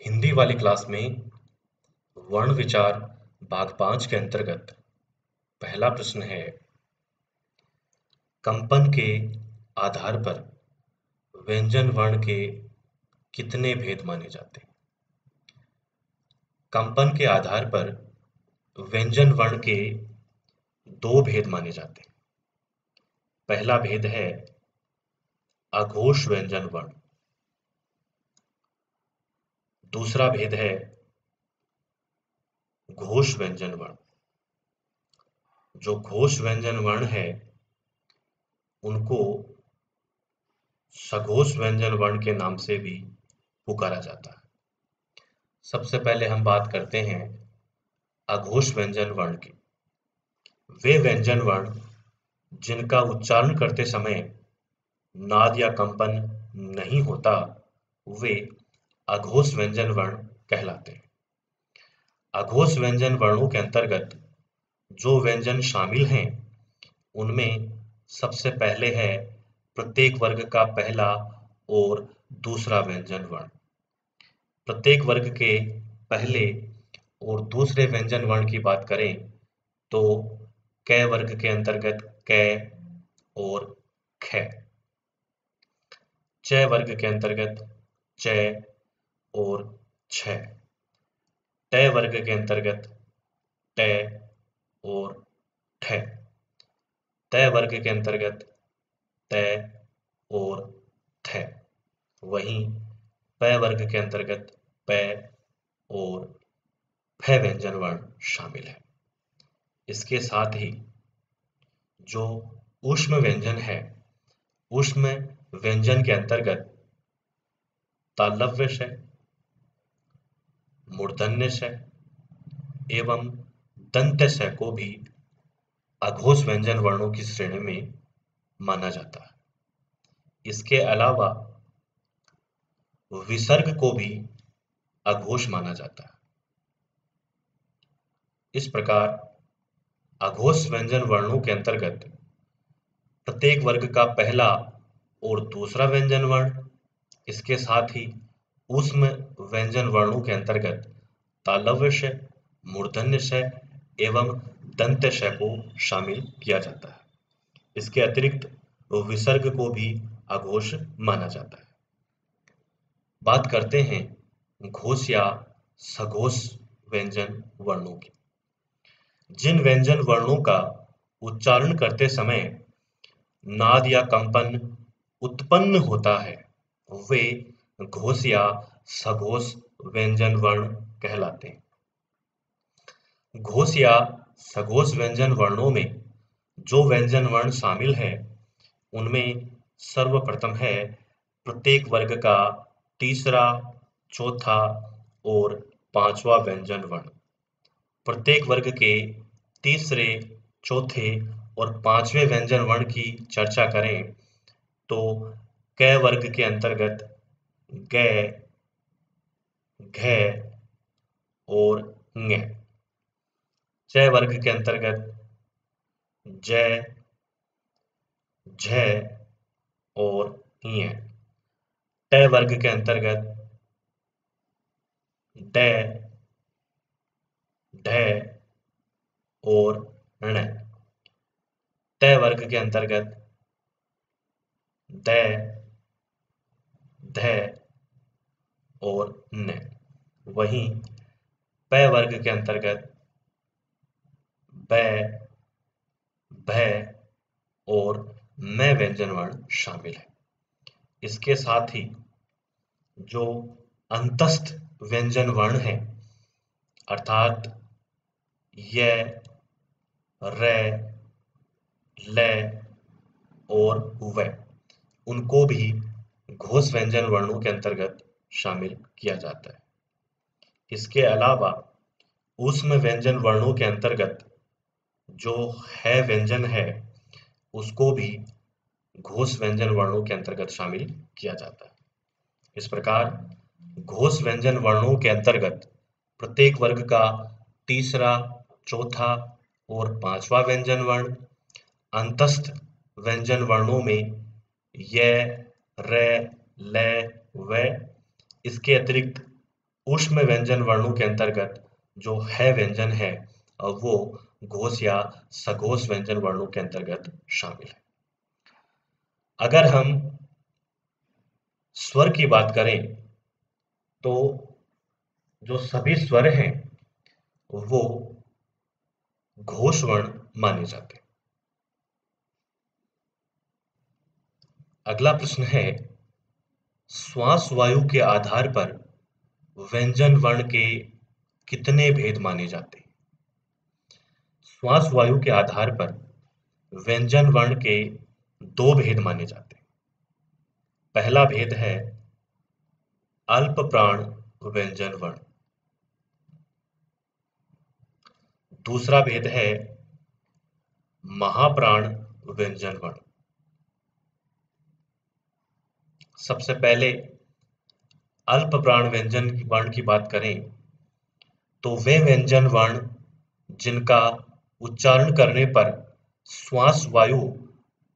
हिंदी वाली क्लास में वर्ण विचार भाग 5 के अंतर्गत पहला प्रश्न है, कंपन के आधार पर व्यंजन वर्ण के कितने भेद माने जाते हैं? कंपन के आधार पर व्यंजन वर्ण के दो भेद माने जाते हैं। पहला भेद है अघोष व्यंजन वर्ण। दूसरा भेद है घोष व्यंजन वर्ण। जो घोष व्यंजन वर्ण है उनको सघोष व्यंजन वर्ण के नाम से भी पुकारा जाता है। सबसे पहले हम बात करते हैं अघोष व्यंजन वर्ण की। वे व्यंजन वर्ण जिनका उच्चारण करते समय नाद या कंपन नहीं होता, वे अघोष व्यंजन वर्ण कहलाते हैं। अघोष व्यंजन वर्णों के अंतर्गत जो व्यंजन शामिल हैं, उनमें सबसे पहले है प्रत्येक वर्ग का पहला और दूसरा व्यंजन वर्ण। प्रत्येक वर्ग के पहले और दूसरे व्यंजन वर्ण की बात करें तो क वर्ग के अंतर्गत क और ख, च वर्ग के अंतर्गत च और छ, ट वर्ग के अंतर्गत ट और ठ, त वर्ग के अंतर्गत त और थ। वहीं प वर्ग के अंतर्गत प और फ व्यंजन वर्ण शामिल है। इसके साथ ही जो ऊष्म व्यंजन है, ऊष्म व्यंजन के अंतर्गत तालव्य श, मूर्धन्य श एवं दंत्य श को भी अघोष व्यंजन वर्णों की श्रेणी में माना जाता है। इसके अलावा विसर्ग को भी अघोष माना जाता है। इस प्रकार अघोष व्यंजन वर्णों के अंतर्गत प्रत्येक वर्ग का पहला और दूसरा व्यंजन वर्ण, इसके साथ ही ऊष्म व्यंजन वर्णों के अंतर्गत तालव्य श, मूर्धन्य श एवं दंत्य श को शामिल किया जाता है। इसके अतिरिक्त विसर्ग को भी अघोष माना जाता है। बात करते हैं घोष या सघोष व्यंजन वर्णों की। जिन व्यंजन वर्णों का उच्चारण करते समय नाद या कंपन उत्पन्न होता है, वे घोष या सघोष व्यंजन वर्ण कहलाते हैं। घोष या सघोष व्यंजन वर्णों में जो व्यंजन वर्ण शामिल है, उनमें सर्वप्रथम है प्रत्येक वर्ग का तीसरा, चौथा और पांचवा व्यंजन वर्ण। प्रत्येक वर्ग के तीसरे, चौथे और पांचवें व्यंजन वर्ण की चर्चा करें तो क वर्ग के अंतर्गत ग, घ और ङ, च वर्ग के अंतर्गत ज, झ और ञ, ट वर्ग के अंतर्गत ड, ढ और ण, त वर्ग के अंतर्गत द, ध और न। वहीं प वर्ग के अंतर्गत ब, भ और म व्यंजन वर्ण शामिल है। इसके साथ ही जो अंतस्थ व्यंजन वर्ण है, अर्थात य, र, ल और व, उनको भी घोष व्यंजन वर्णों के अंतर्गत शामिल किया जाता है। इसके अलावा ऊष्म व्यंजन वर्णों के अंतर्गत जो है व्यंजन है, उसको भी घोष व्यंजन वर्णों के अंतर्गत शामिल किया जाता है। इस प्रकार घोष व्यंजन वर्णों के अंतर्गत प्रत्येक वर्ग का तीसरा, चौथा और पांचवा व्यंजन वर्ण, अंतस्थ व्यंजन वर्णों में य, र, ल, व, इसके अतिरिक्त ऊष्म व्यंजन वर्णों के अंतर्गत जो है व्यंजन है वो घोष या सघोष व्यंजन वर्णों के अंतर्गत शामिल है। अगर हम स्वर की बात करें तो जो सभी स्वर हैं वो घोष वर्ण माने जाते हैं। अगला प्रश्न है, श्वास वायु के आधार पर व्यंजन वर्ण के कितने भेद माने जाते हैं? श्वास वायु के आधार पर व्यंजन वर्ण के दो भेद माने जाते हैं। पहला भेद है अल्प प्राण व्यंजन वर्ण, दूसरा भेद है महाप्राण व्यंजन वर्ण। सबसे पहले अल्प प्राण व्यंजन वर्ण की बात करें तो वे व्यंजन वर्ण जिनका उच्चारण करने पर श्वास वायु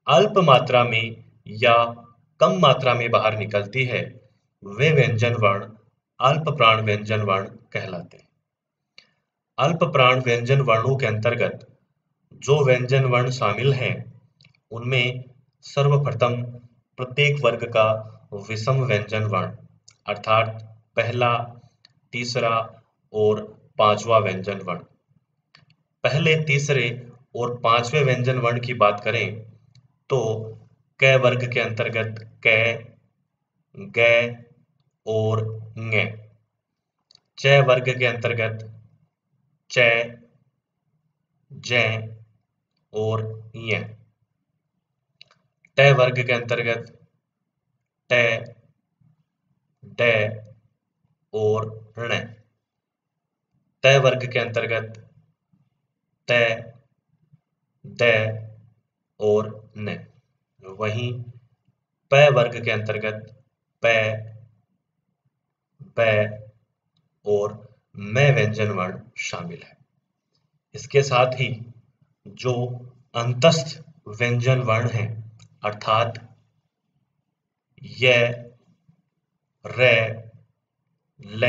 अल्प मात्रा में या कम मात्रा में बाहर निकलती है, वे व्यंजन वर्ण अल्प प्राण व्यंजन वर्ण कहलाते हैं। अल्प प्राण व्यंजन वर्णों के अंतर्गत जो व्यंजन वर्ण शामिल हैं उनमें सर्वप्रथम प्रत्येक वर्ग का विषम व्यंजन वर्ण अर्थात पहला, तीसरा और पांचवा व्यंजन वर्ण। पहले, तीसरे और पांचवें व्यंजन वर्ण की बात करें तो क वर्ग के अंतर्गत कै, गै और ङै। च वर्ग के अंतर्गत चै, जै और ञै। ट वर्ग के अंतर्गत ट, ड और ण। त वर्ग के अंतर्गत त, द और न। वहीं प वर्ग के अंतर्गत प, ब और म व्यंजन वर्ण शामिल है। इसके साथ ही जो अंतस्थ व्यंजन वर्ण हैं अर्थात य, र, ल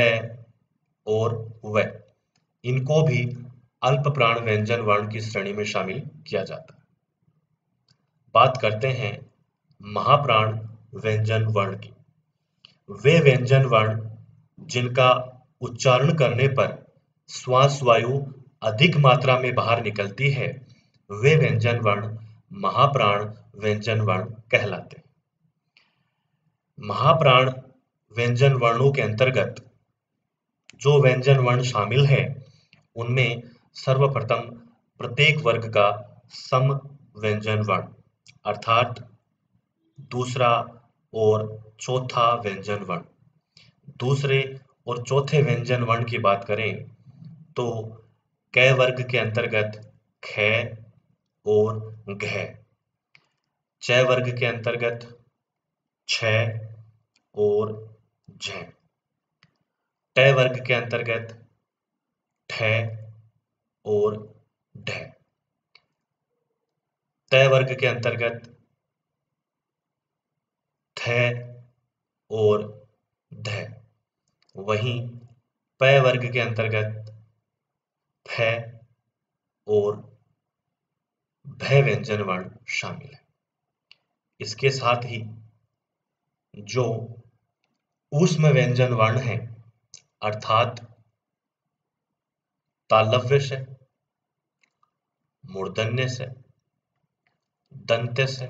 और व, इनको भी अल्प प्राण व्यंजन वर्ण की श्रेणी में शामिल किया जाता है। बात करते हैं महाप्राण व्यंजन वर्ण की। वे व्यंजन वर्ण जिनका उच्चारण करने पर श्वास वायु अधिक मात्रा में बाहर निकलती है, वे व्यंजन वर्ण महाप्राण व्यंजन वर्ण कहलाते हैं। महाप्राण व्यंजन वर्णों के अंतर्गत जो व्यंजन वर्ण शामिल है उनमें सर्वप्रथम प्रत्येक वर्ग का सम व्यंजन वर्ण अर्थात दूसरा और चौथा व्यंजन वर्ण। दूसरे और चौथे व्यंजन वर्ण की बात करें तो क वर्ग के अंतर्गत ख और घ, च वर्ग के अंतर्गत छ और झ, ट वर्ग के अंतर्गत ठ और ढ, त वर्ग के अंतर्गत थ और ध। वहीं प वर्ग के अंतर्गत फ और भ व्यंजन वर्ण शामिल है। इसके साथ ही जो ऊष्म व्यंजन वर्ण है अर्थात तालव्य से, मूर्धन्य से, दंत्य से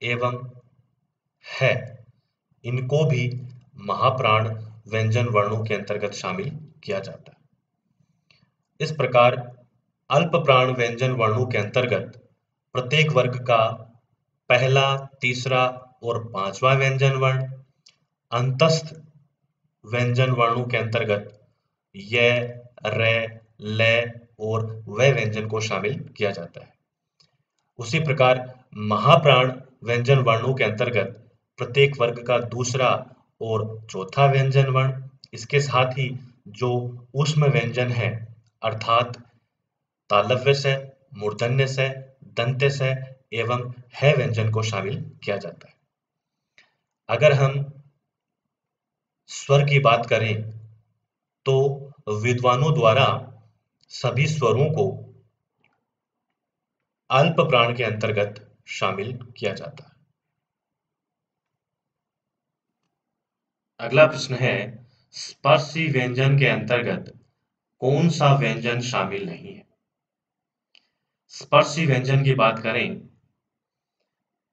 एवं है, इनको भी महाप्राण व्यंजन वर्णों के अंतर्गत शामिल किया जाता है। इस प्रकार अल्प प्राण व्यंजन वर्णों के अंतर्गत प्रत्येक वर्ग का पहला, तीसरा और पांचवा व्यंजन वर्ण, अंतस्थ व्यंजन वर्णों के अंतर्गत य, र, ल और व व्यंजन को शामिल किया जाता है। उसी प्रकार महाप्राण व्यंजन वर्णों के अंतर्गत प्रत्येक वर्ग का दूसरा और चौथा व्यंजन वर्ण, इसके साथ ही जो ऊष्म व्यंजन है अर्थात तालव्य से, मूर्धन्य से, दंत्य से एवं है व्यंजन को शामिल किया जाता है। अगर हम स्वर की बात करें तो विद्वानों द्वारा सभी स्वरों को अल्प प्राण के अंतर्गत शामिल किया जाता है। अगला प्रश्न है, स्पर्शी व्यंजन के अंतर्गत कौन सा व्यंजन शामिल नहीं है? स्पर्शी व्यंजन की बात करें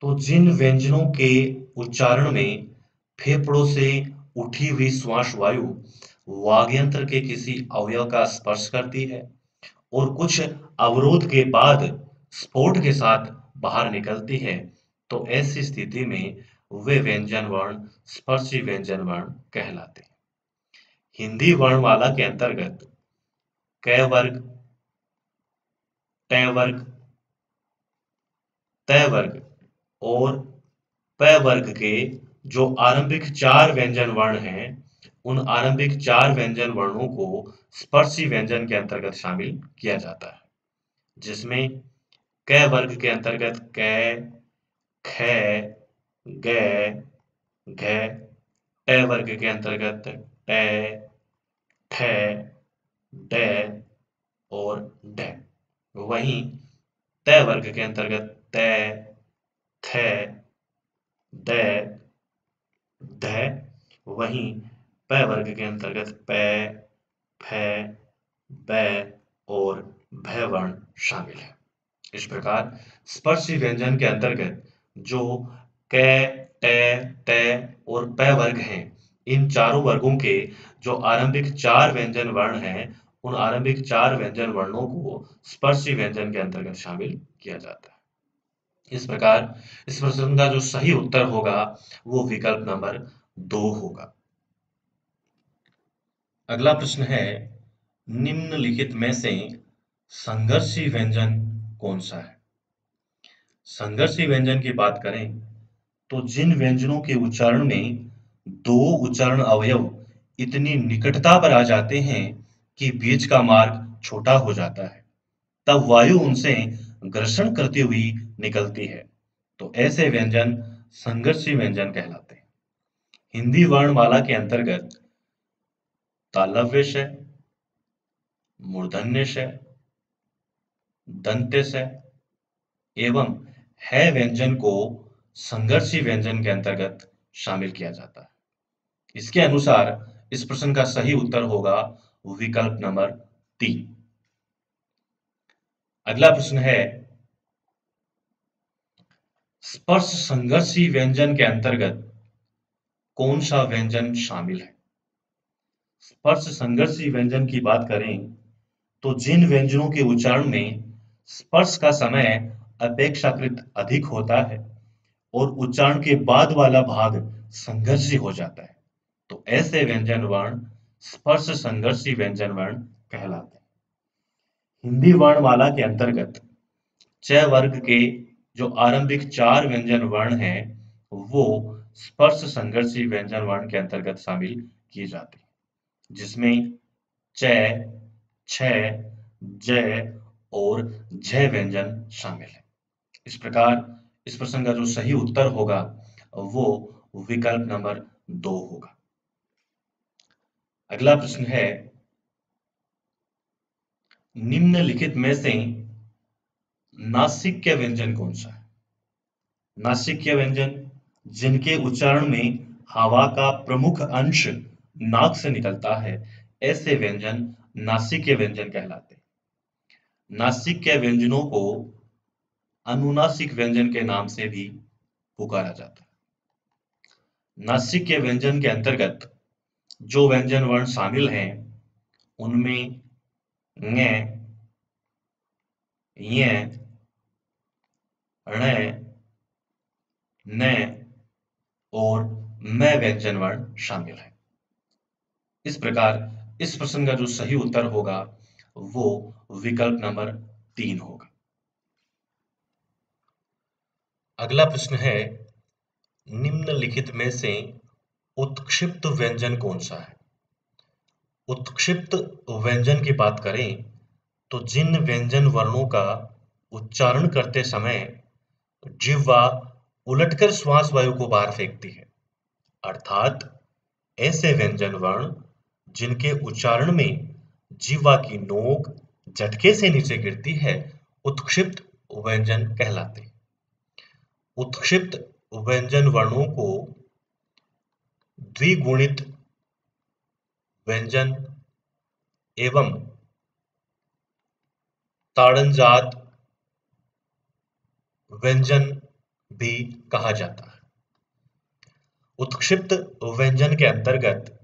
तो जिन व्यंजनों के उच्चारण में फेफड़ों से उठी हुई श्वास वायु वाग्यंत्र के किसी अवयव का स्पर्श करती है और कुछ अवरोध के बाद स्फोट के साथ बाहर निकलती है, तो ऐसी स्थिति में वे व्यंजन वर्ण स्पर्शी व्यंजन वर्ण कहलाते हैं। हिंदी वर्णमाला के अंतर्गत क वर्ग, ट वर्ग, त वर्ग और प वर्ग के जो आरंभिक 4 व्यंजन वर्ण हैं, उन आरंभिक 4 व्यंजन वर्णों को स्पर्शी व्यंजन के अंतर्गत शामिल किया जाता है, जिसमें क वर्ग के अंतर्गत क, ख, ग, घ, ट वर्ग के अंतर्गत ट, ठ, ड और ढ। वहीं त वर्ग के अंतर्गत त, थ, द, ध। वहीं प वर्ग के अंतर्गत प, फ, ब और भ वर्ण शामिल है। इस प्रकार स्पर्शी व्यंजन के अंतर्गत जो क, ट, त और प वर्ग हैं, इन चारों वर्गों के जो आरंभिक 4 व्यंजन वर्ण हैं, उन आरंभिक 4 व्यंजन वर्णों को स्पर्शी व्यंजन के अंतर्गत शामिल किया जाता है। इस प्रकार इस प्रश्न का जो सही उत्तर होगा वो विकल्प नंबर 2 होगा। अगला प्रश्न है, निम्नलिखित में से संघर्षी व्यंजन कौन सा है? संघर्षी व्यंजन की बात करें तो जिन व्यंजनों के उच्चारण में 2 उच्चारण अवयव इतनी निकटता पर आ जाते हैं कि बीच का मार्ग छोटा हो जाता है, तब वायु उनसे घर्षण करती हुई निकलती है, तो ऐसे व्यंजन संघर्षी व्यंजन कहलाते हैं। हिंदी वर्णमाला के अंतर्गत तालव्य श, मूर्धन्य श, दंत्य श एवं है व्यंजन को संघर्षी व्यंजन के अंतर्गत शामिल किया जाता है। इसके अनुसार इस प्रश्न का सही उत्तर होगा विकल्प नंबर 3। अगला प्रश्न है, स्पर्श संघर्षी व्यंजन के अंतर्गत कौन सा व्यंजन शामिल है? स्पर्श संघर्षी व्यंजन की बात करें तो जिन व्यंजनों के उच्चारण में स्पर्श का समय अपेक्षाकृत अधिक होता है और उच्चारण के बाद वाला भाग संघर्षी हो जाता है, तो ऐसे व्यंजन वर्ण स्पर्श संघर्षी व्यंजन वर्ण कहलाते हैं। हिंदी वर्णमाला के अंतर्गत च वर्ग के जो आरंभिक 4 व्यंजन वर्ण हैं, वो स्पर्श संघर्षी व्यंजन वर्ण के अंतर्गत शामिल किए जाते हैं, जिसमें च, छ, ज और झ व्यंजन शामिल है। इस प्रकार इस प्रश्न का जो सही उत्तर होगा वो विकल्प नंबर 2 होगा। अगला प्रश्न है, निम्नलिखित में से नासिक्य व्यंजन कौन सा है? नासिक्य व्यंजन जिनके उच्चारण में हवा का प्रमुख अंश नाक से निकलता है, ऐसे व्यंजन नासिक्य व्यंजन कहलाते हैं। नासिक्य व्यंजनों को अनुनासिक व्यंजन के नाम से भी पुकारा जाता है। नासिक्य व्यंजन के अंतर्गत जो व्यंजन वर्ण शामिल हैं, उनमें ङ, य, ण, न और म व्यंजन वर्ण शामिल है। इस प्रकार इस प्रश्न का जो सही उत्तर होगा वो विकल्प नंबर 3 होगा। अगला प्रश्न है, निम्नलिखित में से उत्क्षिप्त व्यंजन कौन सा है? उत्क्षिप्त व्यंजन की बात करें तो जिन व्यंजन वर्णों का उच्चारण करते समय जिह्वा उलटकर श्वास वायु को बाहर फेंकती है, अर्थात ऐसे व्यंजन वर्ण जिनके उच्चारण में जीवा की नोक झटके से नीचे गिरती है, उत्क्षिप्त व्यंजन कहलाते हैं। उत्क्षिप्त व्यंजन वर्णों को द्विगुणित व्यंजन एवं ताड़नजात व्यंजन भी कहा जाता है। उत्क्षिप्त व्यंजन के अंतर्गत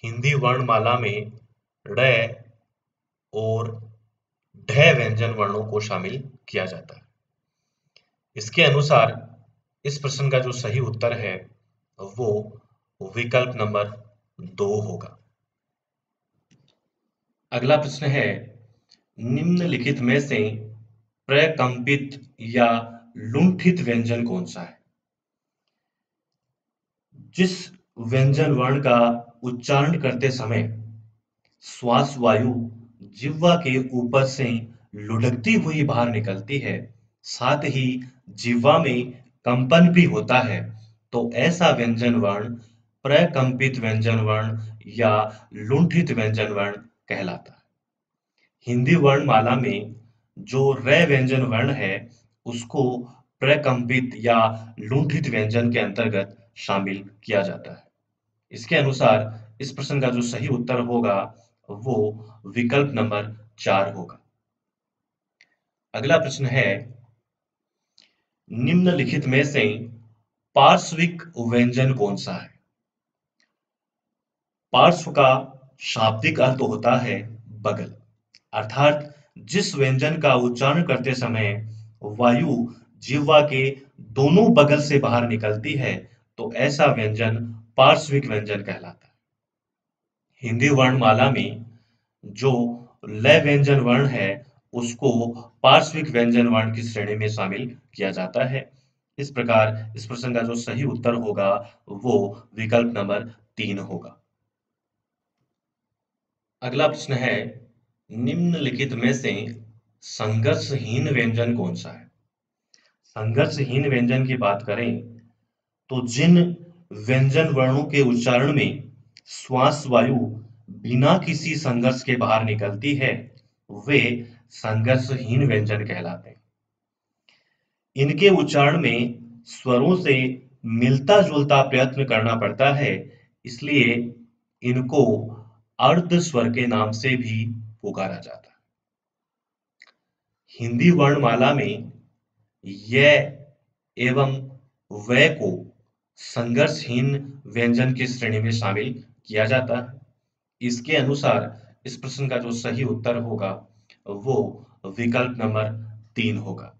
हिंदी वर्णमाला में ड़ और ढ व्यंजन वर्णों को शामिल किया जाता है। इसके अनुसार इस प्रश्न का जो सही उत्तर है वो विकल्प नंबर 2 होगा। अगला प्रश्न है, निम्नलिखित में से प्रकंपित या लुंठित व्यंजन कौन सा है? जिस व्यंजन वर्ण का उच्चारण करते समय श्वास वायु जिह्वा के ऊपर से लुढ़कती हुई बाहर निकलती है, साथ ही जिह्वा में कंपन भी होता है, तो ऐसा व्यंजन वर्ण प्रकंपित व्यंजन वर्ण या लुंठित व्यंजन वर्ण कहलाता है। हिंदी वर्णमाला में जो र व्यंजन वर्ण है उसको प्रकंपित या लुंठित व्यंजन के अंतर्गत शामिल किया जाता है। इसके अनुसार इस प्रश्न का जो सही उत्तर होगा वो विकल्प नंबर 4 होगा। अगला प्रश्न है, निम्नलिखित में से पार्श्विक व्यंजन कौन सा है? पार्श्व का शाब्दिक अर्थ होता है बगल, अर्थात जिस व्यंजन का उच्चारण करते समय वायु जिह्वा के दोनों बगल से बाहर निकलती है, तो ऐसा व्यंजन पार्श्विक व्यंजन कहलाता है। हिंदी वर्णमाला में जो ल व्यंजन वर्ण है उसको पार्श्विक व्यंजन वर्ण की श्रेणी में शामिल किया जाता है। इस प्रकार इस प्रश्न का जो सही उत्तर होगा वो विकल्प नंबर 3 होगा। अगला प्रश्न है, निम्नलिखित में से संघर्षहीन व्यंजन कौन सा है? संघर्षहीन व्यंजन की बात करें तो जिन व्यंजन वर्णों के उच्चारण में श्वास वायु बिना किसी संघर्ष के बाहर निकलती है वे संघर्षहीन व्यंजन कहलाते हैं। इनके उच्चारण में स्वरों से मिलता जुलता प्रयत्न करना पड़ता है, इसलिए इनको अर्ध स्वर के नाम से भी पुकारा जाता है। हिंदी वर्णमाला में य एवं व को संघर्षहीन व्यंजन की श्रेणी में शामिल किया जाता है। इसके अनुसार इस प्रश्न का जो सही उत्तर होगा वो विकल्प नंबर 3 होगा।